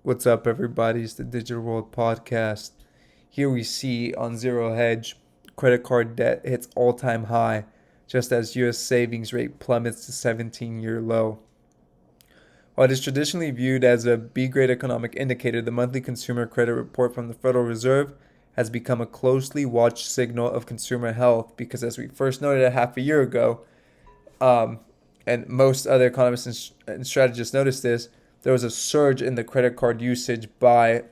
What's up, everybody? It's the Digital World Podcast. Here we see on Zero Hedge, credit card debt hits all-time high, just as U.S. savings rate plummets to 17-year low. While it is traditionally viewed as a B-grade economic indicator, the monthly consumer credit report from the Federal Reserve has become a closely watched signal of consumer health because, as we first noted a half a year ago, and most other economists and strategists noticed this, there was a surge in the credit card usage by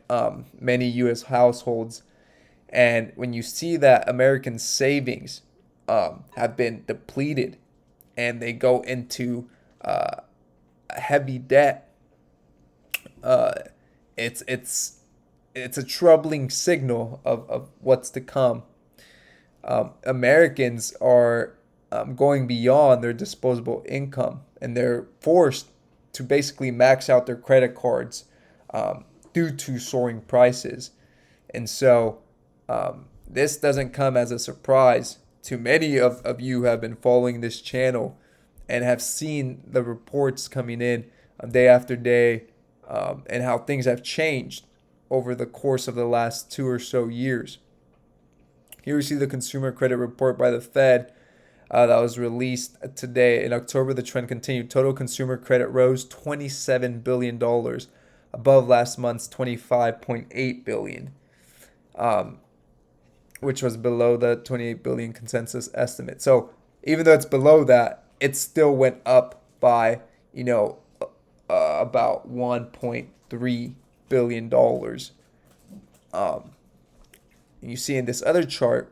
many U.S. households. And when you see that American savings have been depleted and they go into heavy debt, uh, it's a troubling signal of what's to come. Americans are going beyond their disposable income, and they're forced to basically max out their credit cards due to soaring prices. And so this doesn't come as a surprise to many of you who have been following this channel and have seen the reports coming in day after day, and how things have changed over the course of the last 2 or so years. Here we see the consumer credit report by the Fed that was released today. In October, the trend continued. Total consumer credit rose $27 billion, above last month's $25.8 billion, which was below the $28 billion consensus estimate. So even though it's below that, it still went up by, about $1.3 billion. You see in this other chart,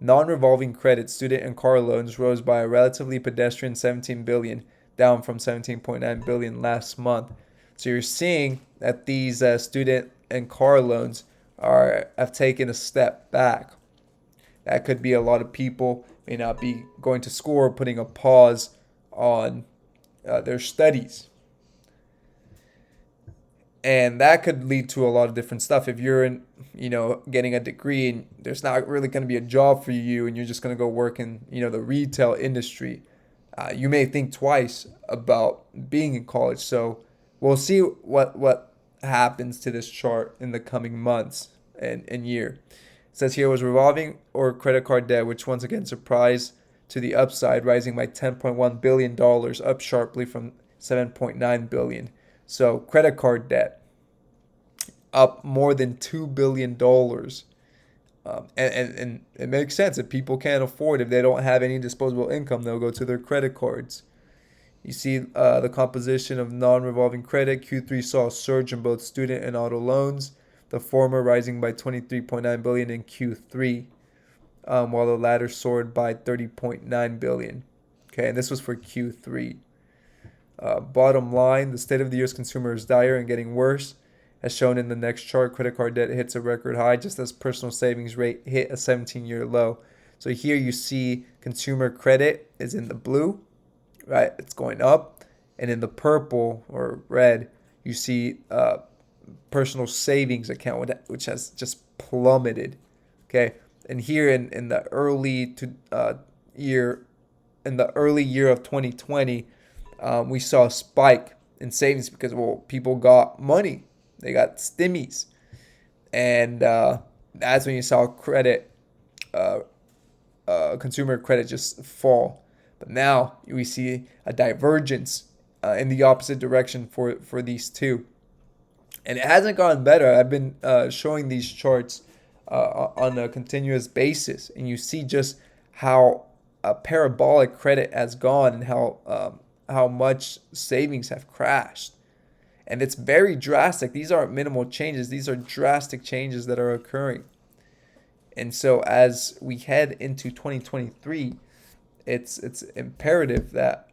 non-revolving credit, student and car loans rose by a relatively pedestrian $17 billion, down from $17.9 billion last month. So you're seeing that these student and car loans have taken a step back. That could be a lot of people may not be going to school or putting a pause on their studies. And that could lead to a lot of different stuff. If you're getting a degree and there's not really going to be a job for you and you're just going to go work in, the retail industry, you may think twice about being in college. So we'll see what happens to this chart in the coming months and year. It says here was revolving or credit card debt, which once again surprised to the upside, rising by $10.1 billion, up sharply from $7.9 billion. So credit card debt up more than $2 billion. And it makes sense. If people can't afford, if they don't have any disposable income, they'll go to their credit cards. You see the composition of non-revolving credit. Q3 saw a surge in both student and auto loans, the former rising by $23.9 billion in Q3, while the latter soared by $30.9 billion. Okay, and this was for Q3. Bottom line, the state of the U.S. consumer is dire and getting worse. As shown in the next chart, credit card debt hits a record high, just as personal savings rate hit a 17-year low. So here you see consumer credit is in the blue, right? It's going up. And in the purple or red, you see personal savings account, which has just plummeted. Okay, and here in the early year of 2020. We saw a spike in savings because, people got money. They got stimmies. And that's when you saw consumer credit just fall. But now we see a divergence in the opposite direction for these two. And it hasn't gotten better. I've been showing these charts on a continuous basis. And you see just how parabolic credit has gone and how much savings have crashed. And it's very drastic. These aren't minimal changes. These are drastic changes that are occurring. And so as we head into 2023, it's imperative that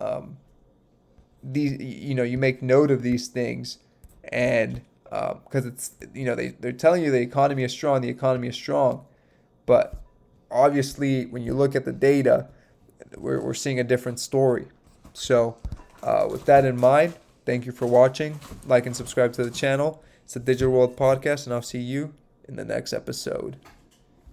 you make note of these things, and because it's they're telling you the economy is strong, but obviously when you look at the data, we're seeing a different story. So with that in mind, thank you for watching. Like and subscribe to the channel. It's the Digital World Podcast, and I'll see you in the next episode.